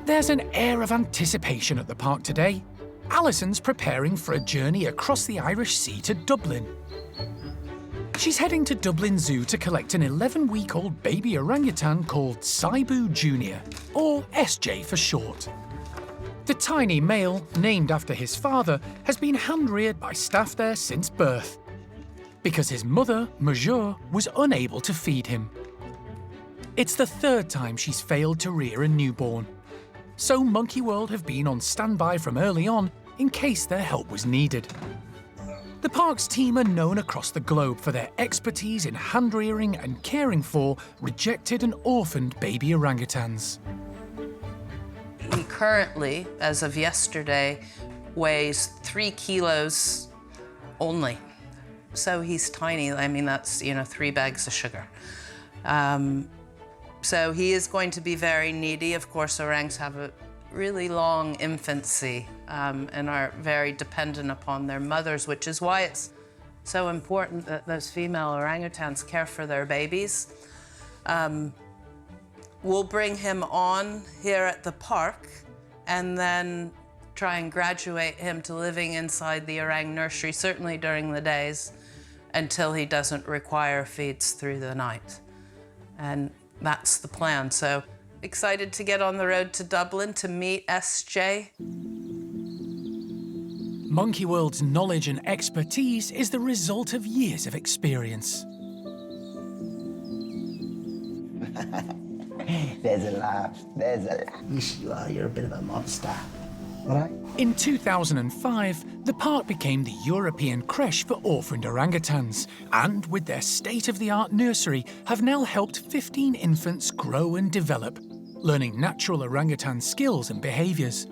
There's an air of anticipation at the park today. Alison's preparing for a journey across the Irish Sea to Dublin. She's heading to Dublin Zoo to collect an 11-week-old baby orangutan called Sibu Jr., or SJ for short. The tiny male, named after his father, has been hand-reared by staff there since birth, because his mother, Major, was unable to feed him. It's the third time she's failed to rear a newborn, so Monkey World have been on standby from early on in case their help was needed. The park's team are known across the globe for their expertise in hand-rearing and caring for rejected and orphaned baby orangutans. He currently, as of yesterday, weighs 3 kilos only. So he's tiny. I mean, that's, 3 bags of sugar. So he is going to be very needy. Of course, orangs have a really long infancy and are very dependent upon their mothers, which is why it's so important that those female orangutans care for their babies. We'll bring him on here at the park and then try and graduate him to living inside the orang nursery, certainly during the days, until he doesn't require feeds through the night. And that's the plan. So excited to get on the road to Dublin to meet SJ. Monkey World's knowledge and expertise is the result of years of experience. There's a laugh, there's a laugh. Yes, you are, you're a bit of a monster. Right? In 2005, the park became the European creche for orphaned orangutans, and with their state-of-the-art nursery, have now helped 15 infants grow and develop, learning natural orangutan skills and behaviours.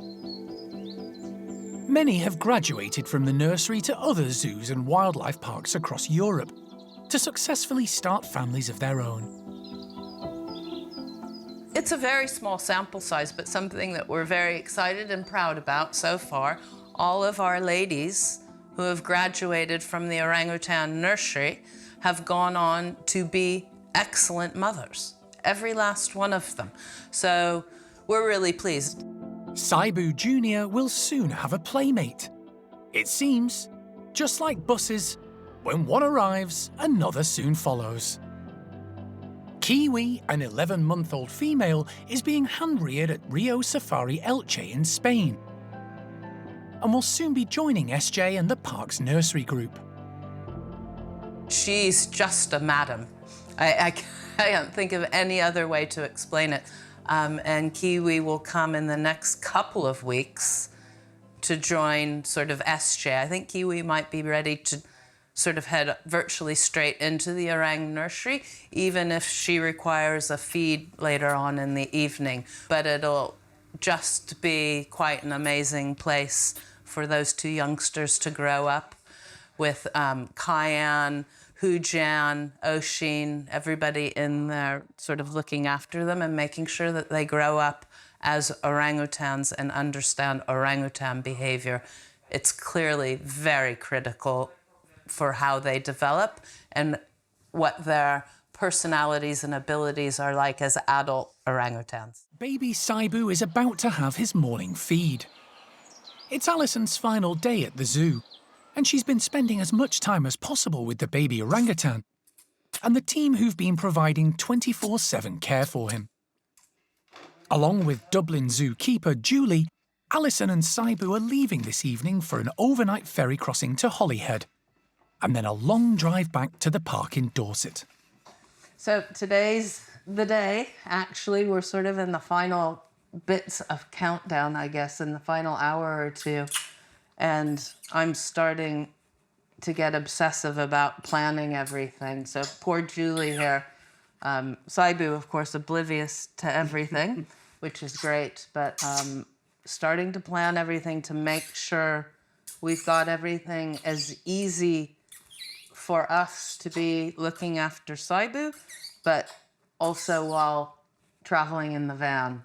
Many have graduated from the nursery to other zoos and wildlife parks across Europe to successfully start families of their own. It's a very small sample size, but something that we're very excited and proud about so far. All of our ladies who have graduated from the orangutan nursery have gone on to be excellent mothers. Every last one of them. So we're really pleased. Sibu Jr. will soon have a playmate. It seems, just like buses, when one arrives, another soon follows. Kiwi, an 11-month-old female, is being hand-reared at Rio Safari Elche in Spain, and will soon be joining SJ and the park's nursery group. She's just a madam. I can't think of any other way to explain it. And Kiwi will come in the next couple of weeks to join sort of SJ. I think Kiwi might be ready to sort of head virtually straight into the orang nursery, even if she requires a feed later on in the evening. But it'll just be quite an amazing place for those two youngsters to grow up with Cayenne, Hujan, Oshin, everybody in there sort of looking after them and making sure that they grow up as orangutans and understand orangutan behavior. It's clearly very critical for how they develop and what their personalities and abilities are like as adult orangutans. Baby Sibu is about to have his morning feed. It's Alison's final day at the zoo, and she's been spending as much time as possible with the baby orangutan and the team who've been providing 24/7 care for him. Along with Dublin Zoo keeper Julie, Alison and Sibu are leaving this evening for an overnight ferry crossing to Holyhead, and then a long drive back to the park in Dorset. So today's the day. Actually, we're sort of in the final bits of countdown, I guess, in the final hour or two. And I'm starting to get obsessive about planning everything. So poor Julie here. Sibu, of course, oblivious to everything, which is great. But starting to plan everything to make sure we've got everything as easy for us to be looking after Sibu, but also while traveling in the van.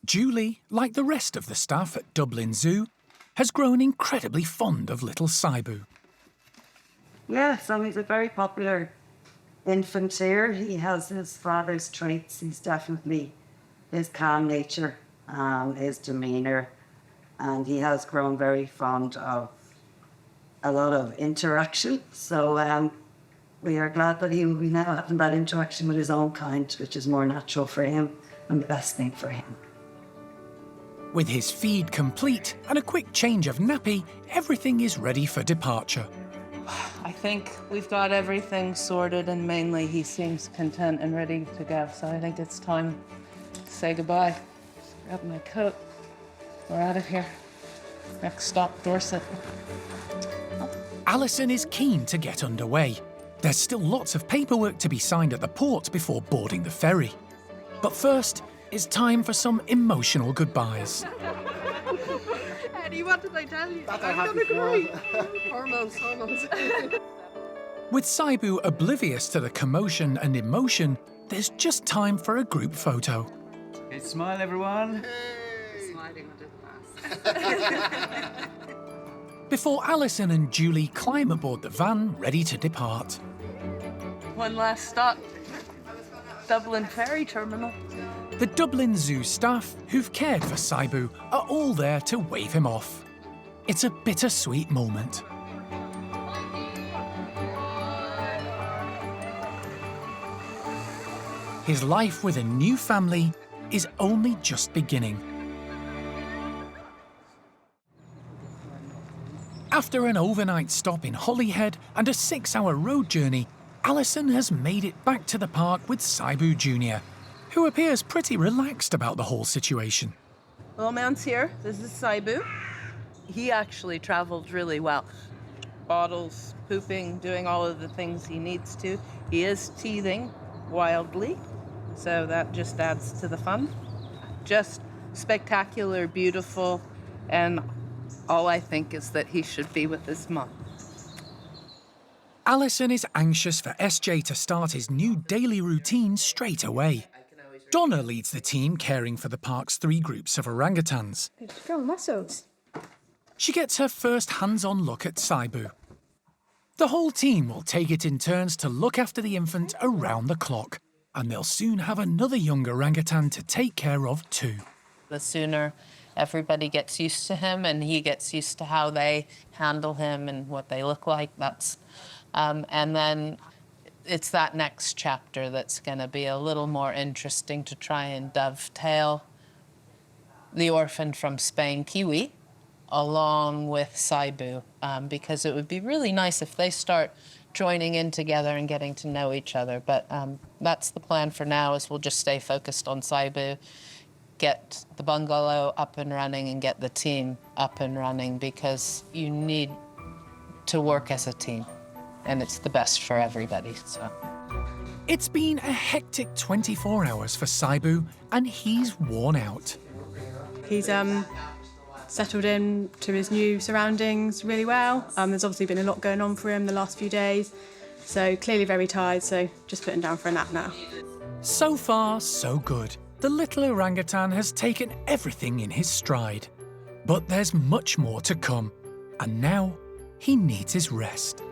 Julie, like the rest of the staff at Dublin Zoo, has grown incredibly fond of little Sibu. Yeah, so he's a very popular infant here. He has his father's traits. He's definitely his calm nature, his demeanour, and he has grown very fond of a lot of interaction. So we are glad that he will be now having that interaction with his own kind, which is more natural for him and the best thing for him. With his feed complete and a quick change of nappy, everything is ready for departure. I think we've got everything sorted, and mainly he seems content and ready to go. So I think it's time to say goodbye. Grab my coat. We're out of here. Next stop, Dorset. Alison is keen to get underway. There's still lots of paperwork to be signed at the port before boarding the ferry. But first, it's time for some emotional goodbyes. Eddie, what did I tell you? I'm gonna cry. Hormones. With Sibu oblivious to the commotion and emotion, there's just time for a group photo. Okay, smile, everyone. Smiling under the mask. Before Alison and Julie climb aboard the van, ready to depart. One last stop. Dublin ferry terminal. The Dublin Zoo staff, who've cared for Sibu, are all there to wave him off. It's a bittersweet moment. His life with a new family is only just beginning. After an overnight stop in Holyhead and a 6-hour road journey, Alison has made it back to the park with Sibu Jr., who appears pretty relaxed about the whole situation. Little man's here. This is Sibu. He actually traveled really well. Bottles, pooping, doing all of the things he needs to. He is teething wildly, so that just adds to the fun. Just spectacular, beautiful, and all I think is that he should be with his mom. Alison is anxious for SJ to start his new daily routine straight away. Donna leads the team caring for the park's 3 groups of orangutans. Strong muscles. She gets her first hands-on look at Sibu. The whole team will take it in turns to look after the infant around the clock, and they'll soon have another young orangutan to take care of too. The sooner everybody gets used to him and he gets used to how they handle him and what they look like, and then it's that next chapter that's going to be a little more interesting to try and dovetail the orphaned from Spain, Kiwi, along with Sibu, because it would be really nice if they start joining in together and getting to know each other. But that's the plan for now, is we'll just stay focused on Sibu, get the bungalow up and running and get the team up and running, because you need to work as a team. And it's the best for everybody, so. It's been a hectic 24 hours for Sibu, and he's worn out. He's settled in to his new surroundings really well. There's obviously been a lot going on for him the last few days, so clearly very tired, so just putting down for a nap now. So far, so good. The little orangutan has taken everything in his stride. But there's much more to come, and now he needs his rest.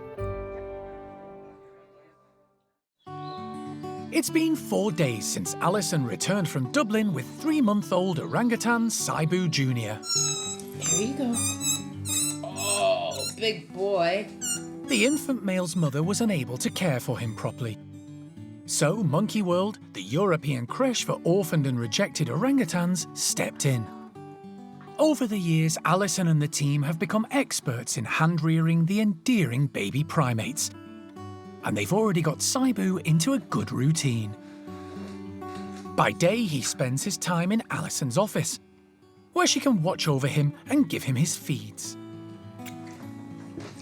It's been 4 days since Alison returned from Dublin with 3-month-old orangutan Sibu Jr. There you go. Oh, big boy. The infant male's mother was unable to care for him properly. So Monkey World, the European creche for orphaned and rejected orangutans, stepped in. Over the years, Alison and the team have become experts in hand-rearing the endearing baby primates, and they've already got Sibu into a good routine. By day, he spends his time in Alison's office, where she can watch over him and give him his feeds.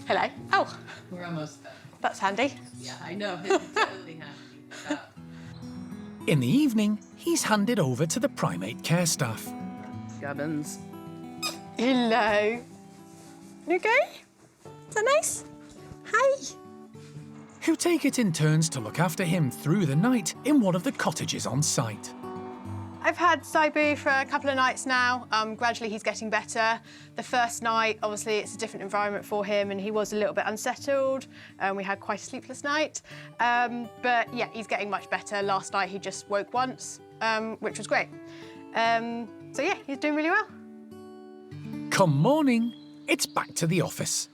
Hello. Oh, We're almost done. that's handy. Yeah, I know. It's totally happy. In the evening, he's handed over to the primate care staff. Gubbins. Hello. You okay? Is that nice? Hi. Who take it in turns to look after him through the night in one of the cottages on site. I've had Sibu for a couple of nights now. Gradually he's getting better. The first night, obviously, it's a different environment for him and he was a little bit unsettled. We had quite a sleepless night. But yeah, he's getting much better. Last night he just woke once, which was great. So yeah, he's doing really well. Come morning, it's back to the office.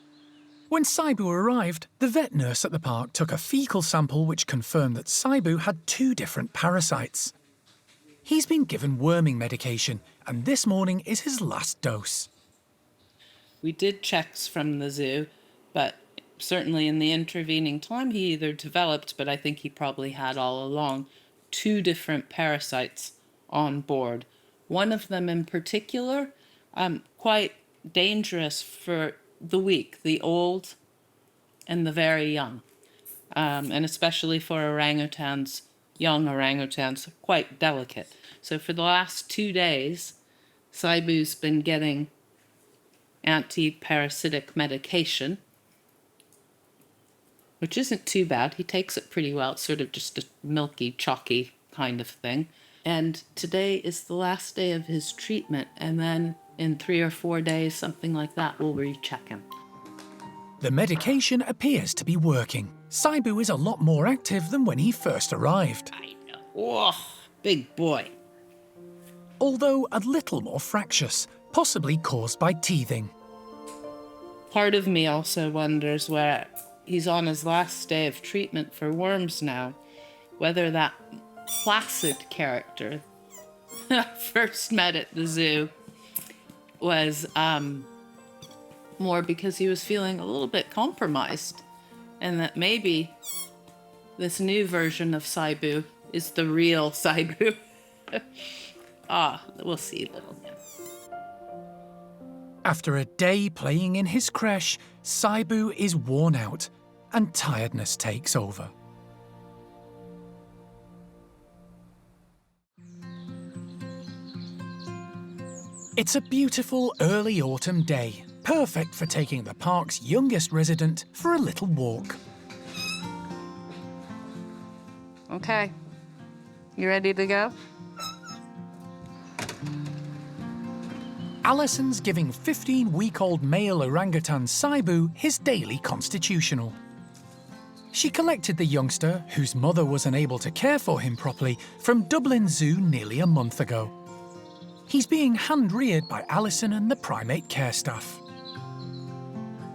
When Sibu arrived, the vet nurse at the park took a fecal sample which confirmed that Sibu had 2 different parasites. He's been given worming medication, and this morning is his last dose. We did checks from the zoo, but certainly in the intervening time he either developed, but I think he probably had all along, 2 different parasites on board. One of them in particular, quite dangerous for the weak, the old and the very young. And especially for orangutans, young orangutans, quite delicate. So for the last 2 days, Sibu's been getting anti-parasitic medication, which isn't too bad. He takes it pretty well. It's sort of just a milky, chalky kind of thing. And today is the last day of his treatment, and then in 3 or 4 days, something like that, we'll recheck him. The medication appears to be working. Sibu is a lot more active than when he first arrived. I know. Oh, big boy. Although a little more fractious, possibly caused by teething. Part of me also wonders where he's on his last day of treatment for worms now, whether that placid character that I first met at the zoo was more because he was feeling a little bit compromised, and that maybe this new version of Sibu is the real Sibu. We'll see, little man. After a day playing in his creche, Sibu is worn out and tiredness takes over. It's a beautiful early autumn day, perfect for taking the park's youngest resident for a little walk. Okay, you ready to go? Alison's giving 15-week-old male orangutan Sibu his daily constitutional. She collected the youngster, whose mother was unable to care for him properly, from Dublin Zoo nearly a month ago. He's being hand-reared by Alison and the primate care staff.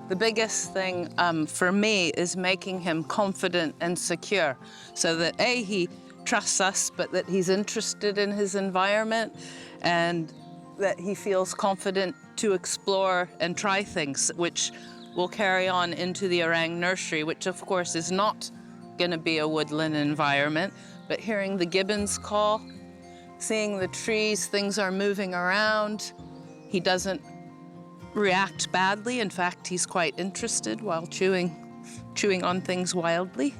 The biggest thing for me is making him confident and secure, so that A, he trusts us, but that he's interested in his environment, and that he feels confident to explore and try things, which will carry on into the orang nursery, which of course is not going to be a woodland environment, but hearing the gibbons call, seeing the trees, things are moving around. He doesn't react badly. In fact, he's quite interested while chewing on things wildly.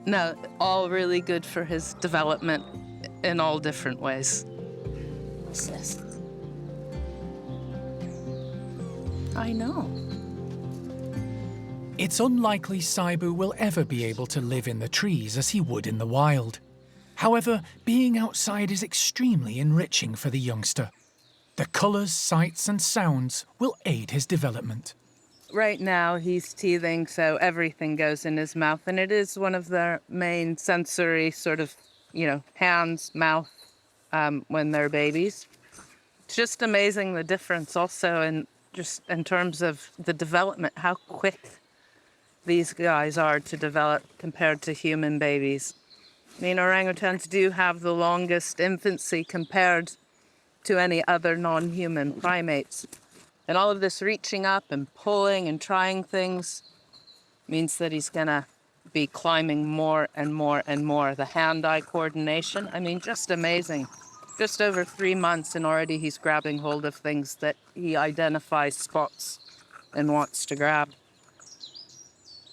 No, all really good for his development in all different ways. What's this? I know. It's unlikely Sibu will ever be able to live in the trees as he would in the wild. However, being outside is extremely enriching for the youngster. The colours, sights and sounds will aid his development. Right now he's teething, so everything goes in his mouth, and it is one of their main sensory sort of, hands, mouth, when they're babies. It's just amazing the difference also in terms of the development, how quick these guys are to develop compared to human babies. I mean, orangutans do have the longest infancy compared to any other non-human primates. And all of this reaching up and pulling and trying things means that he's gonna be climbing more and more and more. The hand-eye coordination, I mean, just amazing. Just over 3 months and already he's grabbing hold of things that he identifies spots and wants to grab.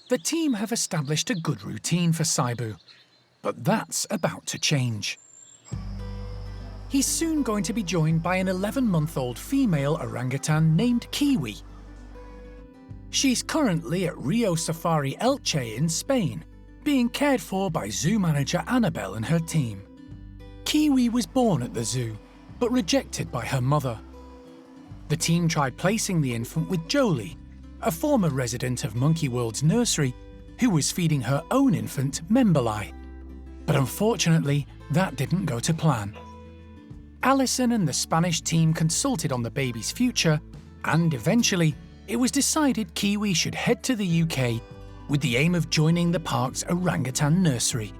The team have established a good routine for Sibu, but that's about to change. He's soon going to be joined by an 11-month-old female orangutan named Kiwi. She's currently at Rio Safari Elche in Spain, being cared for by zoo manager Annabelle and her team. Kiwi was born at the zoo, but rejected by her mother. The team tried placing the infant with Jolie, a former resident of Monkey World's nursery, who was feeding her own infant Memberli. But unfortunately, that didn't go to plan. Alison and the Spanish team consulted on the baby's future, and eventually, it was decided Kiwi should head to the UK with the aim of joining the park's orangutan nursery.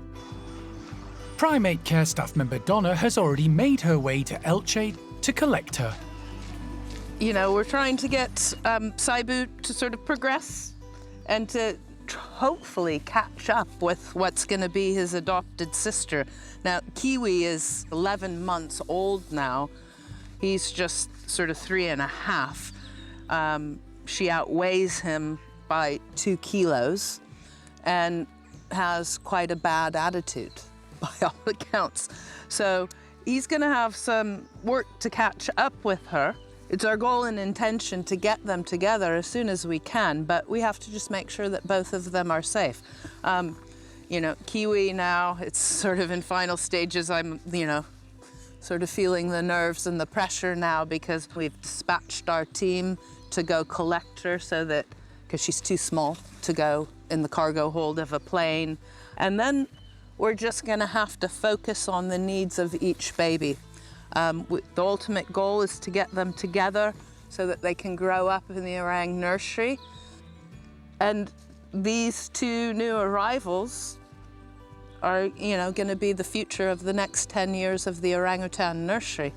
Primate care staff member Donna has already made her way to Elche to collect her. You know, we're trying to get Sibu to sort of progress and to hopefully catch up with what's going to be his adopted sister. Now, Kiwi is 11 months old now. He's just sort of 3.5. She outweighs him by 2 kilos and has quite a bad attitude by all accounts. So he's going to have some work to catch up with her. It's our goal and intention to get them together as soon as we can, but we have to just make sure that both of them are safe. You know, Kiwi now, it's sort of in final stages. I'm, you know, sort of feeling the nerves and the pressure now because we've dispatched our team to go collect her so that, because she's too small to go in the cargo hold of a plane. And then we're just gonna have to focus on the needs of each baby. The ultimate goal is to get them together so that they can grow up in the orang nursery. And these 2 new arrivals are, you know, going to be the future of the next 10 years of the orangutan nursery.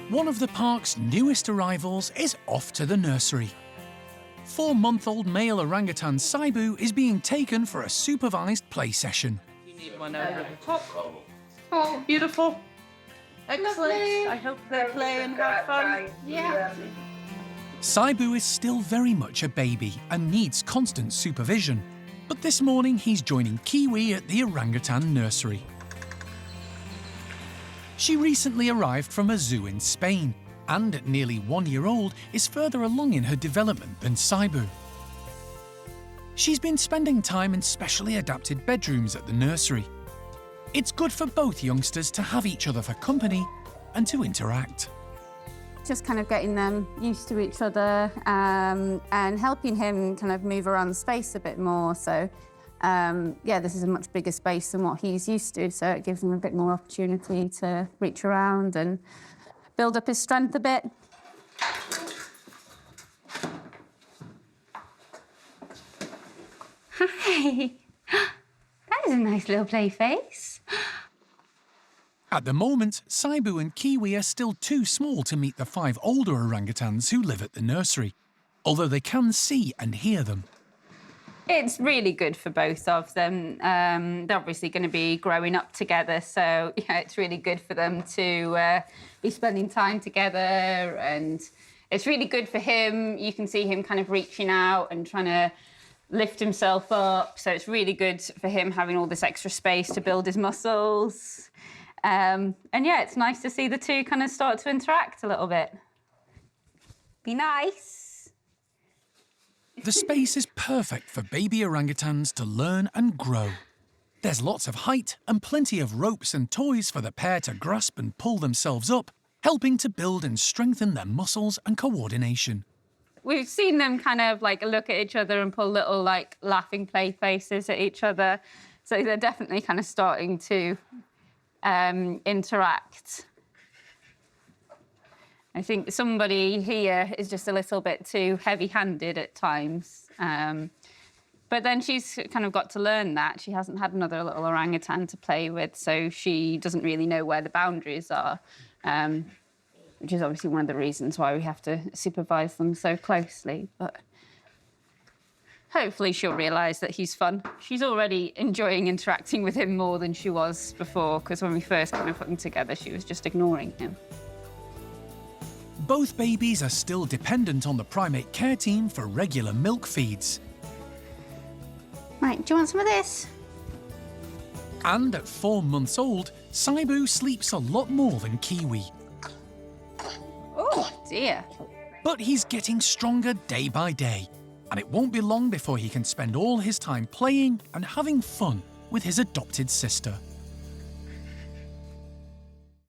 One of the park's newest arrivals is off to the nursery. 4-month-old male orangutan Sibu is being taken for a supervised play session. You need one over the top. Oh, beautiful. Excellent. Lovely. I hope they play and have fun. Yeah. Sibu is still very much a baby and needs constant supervision. But this morning he's joining Kiwi at the orangutan nursery. She recently arrived from a zoo in Spain, and at nearly 1 year old is further along in her development than Sibu. She's been spending time in specially adapted bedrooms at the nursery. It's good for both youngsters to have each other for company and to interact. Just kind of getting them used to each other and helping him kind of move around the space a bit more. So, yeah, this is a much bigger space than what he's used to, so it gives him a bit more opportunity to reach around and build up his strength a bit. Hi. That is a nice little play face. At the moment, Sibu and Kiwi are still too small to meet the 5 older orangutans who live at the nursery, although they can see and hear them. It's really good for both of them. They're obviously going to be growing up together, so yeah, it's really good for them to be spending time together, and it's really good for him. You can see him kind of reaching out and trying to lift himself up, so it's really good for him having all this extra space to build his muscles. And yeah, it's nice to see the 2 kind of start to interact a little bit. Be nice. The space is perfect for baby orangutans to learn and grow. There's lots of height and plenty of ropes and toys for the pair to grasp and pull themselves up, helping to build and strengthen their muscles and coordination. We've seen them kind of like look at each other and pull little like laughing play faces at each other. So they're definitely kind of starting to interact. I think somebody here is just a little bit too heavy-handed at times. But then she's kind of got to learn that. She hasn't had another little orangutan to play with, so she doesn't really know where the boundaries are, which is obviously one of the reasons why we have to supervise them so closely. But hopefully she'll realise that he's fun. She's already enjoying interacting with him more than she was before, because when we first kind of put them together, she was just ignoring him. Both babies are still dependent on the primate care team for regular milk feeds. Right, do you want some of this? And at 4 months old, Sibu sleeps a lot more than Kiwi. Oh, dear. But he's getting stronger day by day, and it won't be long before he can spend all his time playing and having fun with his adopted sister.